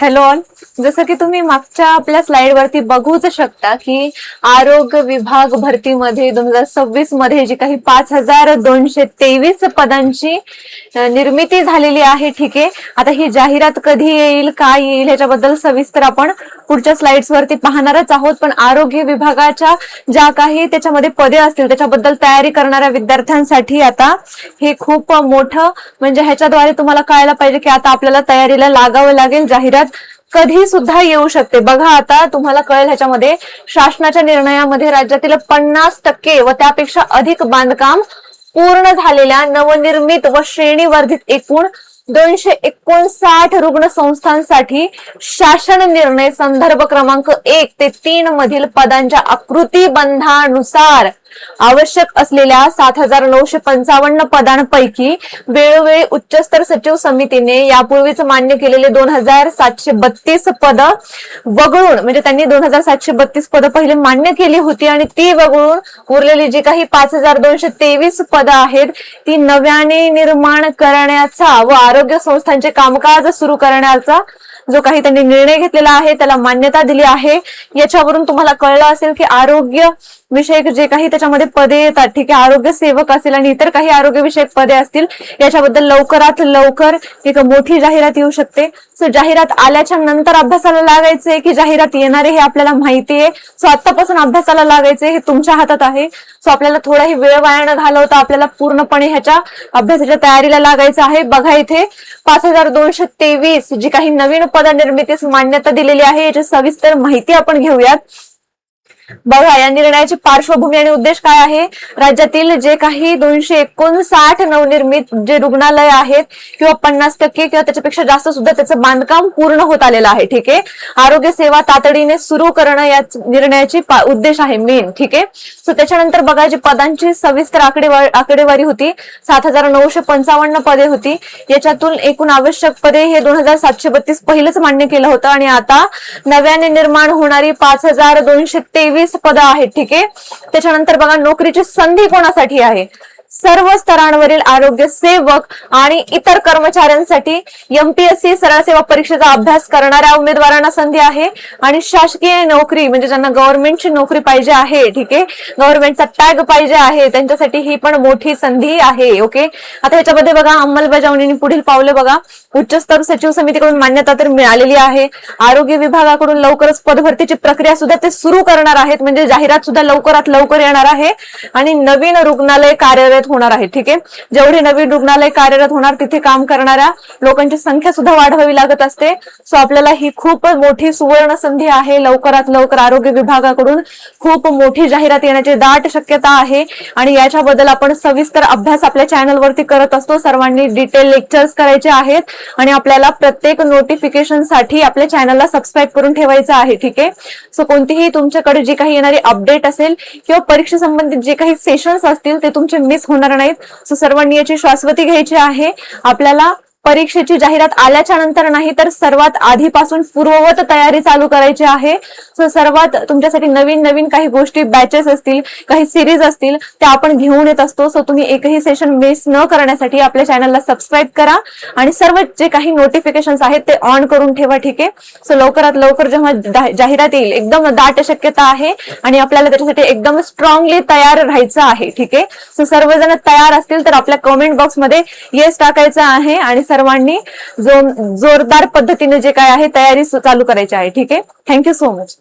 Hello all. जसं की तुम्ही मागच्या आपल्या स्लाइड वरती बघूच शकता की आरोग्य विभाग भरतीमध्ये 2026 मध्ये जी काही 5223 पदांची निर्मिती झालेली आहे. ठीक आहे, आता ही जाहिरात कधी येईल, काय येईल ह्याच्याबद्दल सविस्तर आपण पुढच्या स्लाइड्स वरती पाहणारच आहोत. पण आरोग्य विभागाच्या ज्या काही त्याच्यामध्ये पदे असतील त्याच्याबद्दल तयारी करणाऱ्या विद्यार्थ्यांसाठी आता हे खूप मोठं म्हणजे ह्याच्याद्वारे तुम्हाला कळायला पाहिजे की आता आपल्याला तयारीला लागावं लागेल. जाहिरात कधी सुद्धा येऊ शकते. बघा आता तुम्हाला कळेल ह्याच्यामध्ये शासनाच्या निर्णयामध्ये राज्यातील 50% व त्यापेक्षा अधिक बांधकाम पूर्ण झालेल्या नवनिर्मित व श्रेणीवर्धित एकूण 259 रुग्ण संस्थांसाठी शासन निर्णय संदर्भ क्रमांक 1 ते 3 मधील पदांच्या आकृतीबंधानुसार आवश्यक असलेल्या 7955 पदांपैकी वेळोवेळी उच्चस्तर सचिव समितीने यापूर्वीच मान्य केलेले 2732 पद वगळून, म्हणजे त्यांनी 2732 पद पहिले मान्य केली होती आणि ती वगळून उरलेली जी काही 5223 पद आहेत ती नव्याने निर्माण करण्याचा व आरोग्य संस्थांचे कामकाज सुरू करण्याचा जो काही त्यांनी निर्णय घेतलेला आहे त्याला मान्यता दिली आहे. याच्यावरून तुम्हाला कळलं असेल की आरोग्य विषयक जे काही त्याच्यामध्ये पदे येतात, ठीक आहे, आरोग्य सेवक असेल आणि इतर काही आरोग्य विषयक पदे असतील याच्याबद्दल लवकरात लवकर एक मोठी जाहिरात येऊ शकते. सो जाहिरात आल्याच्या नंतर अभ्यासाला लागायचंय की जाहिरात येणार आहे हे आपल्याला माहिती आहे. सो आतापासून अभ्यासाला लागायचंय, हे तुमच्या हातात आहे. सो आपल्याला थोडाही वेळ वाया न घालवता आपल्याला पूर्णपणे ह्याच्या अभ्यासाच्या तयारीला लागायचं आहे. बघा इथे 5223 जी काही नवीन पद निर्मितीस मान्यता दिलेली आहे याची सविस्तर माहिती आपण घेऊयात. बघा या निर्णयाची पार्श्वभूमी आणि उद्देश काय आहे. राज्यातील जे काही 259 नवनिर्मित जे रुग्णालय आहेत किंवा 50% किंवा त्याच्यापेक्षा जास्त सुद्धा त्याचं बांधकाम पूर्ण होत आलेलं आहे. ठीक आहे, आरोग्य सेवा तातडीने सुरू करणं या निर्णयाची उद्देश आहे मेन. ठीक आहे, सो त्याच्यानंतर बघा जी पदांची सविस्तर आकडेवारी होती 7955 पदे होती. याच्यातून एकूण आवश्यक पदे हे 2732 पहिलेच मान्य केलं होतं आणि आता नव्याने निर्माण होणारी 5223 पद आहेत. ठीक आहे, त्याच्यानंतर बघा नोकरीची संधी कोणासाठी आहे. सर्व स्तरांवरील आरोग्य सेवक आणि इतर कर्मचाऱ्यांसाठी एमपीएससी सरळ सेवा परीक्षेचा अभ्यास करणाऱ्या उमेदवारांना संधी आहे आणि शासकीय नोकरी म्हणजे ज्यांना गव्हर्नमेंटची नोकरी पाहिजे आहे, ठीक आहे, गव्हर्नमेंटचा टॅग पाहिजे आहे त्यांच्यासाठी ही पण मोठी संधी आहे. ओके, आता ह्याच्यामध्ये बघा अंमलबजावणी पुढील पावले बघा. उच्चस्तर सचिव समितीकडून मान्यता तर मिळालेली आहे. आरोग्य विभागाकडून लवकरच पदभरतीची प्रक्रिया सुद्धा ते सुरू करणार आहेत, म्हणजे जाहिरात सुद्धा लवकरात लवकर येणार आहे आणि नवीन रुग्णालय कार्यरत होणार आहे. ठीक आहे, जेवढे नवीन रुग्णालय कार्यरत होणार तिथे काम करणाऱ्या लोकांची संख्या सुद्धा वाढवावी लागत असते. सो आपल्याला ही खूप मोठी सुवर्ण संधी आहे. लवकरात लवकर आरोग्य विभागाकडून खूप मोठी जाहिरात येण्याची दाट शक्यता आहे आणि याच्याबद्दल आपण सविस्तर अभ्यास आपल्या चॅनलवरती करत असतो. सर्वांनी डिटेल लेक्चर्स करायचे आहेत आणि आपल्याला प्रत्येक नोटिफिकेशन साठी आपल्या चॅनलला सबस्क्राईब करून ठेवायचं आहे. ठीक आहे, सो कोणतीही तुमच्याकडे जी काही येणारी अपडेट असेल किंवा परीक्षे संबंधित जे काही सेशन्स असतील ते तुमचे मिस होणार नाहीत. सो सर्वांनी याची शाश्वती घ्यायची आहे. आपल्याला परीक्षेची जाहिरात आल्याच्या नंतर नाही तर सर्वात आधीपासून पूर्ववत तयारी चालू करायची आहे. सो सर्वात तुमच्यासाठी नवीन नवीन काही गोष्टी बॅचेस असतील, काही सिरीज असतील त्या आपण घेऊन येत असतो. सो तुम्ही एकही सेशन मिस न करण्यासाठी आपल्या चॅनलला सबस्क्राईब करा आणि सर्व जे काही नोटिफिकेशन्स आहेत ते ऑन करून ठेवा. ठीक आहे, सो लवकरात लवकर जेव्हा जाहिरात येईल एकदम दाट शक्यता आहे आणि आपल्याला त्याच्यासाठी एकदम स्ट्रॉंगली तयार राहायचं आहे. ठीक आहे, सो सर्वजण तयार असतील तर आपल्या कमेंट बॉक्समध्ये येस टाकायचं आहे आणि सर्वांनी जोरदार पद्धतीने जे काय आहे तयारी चालू करायची आहे. ठीक आहे, थँक्यू सो मच.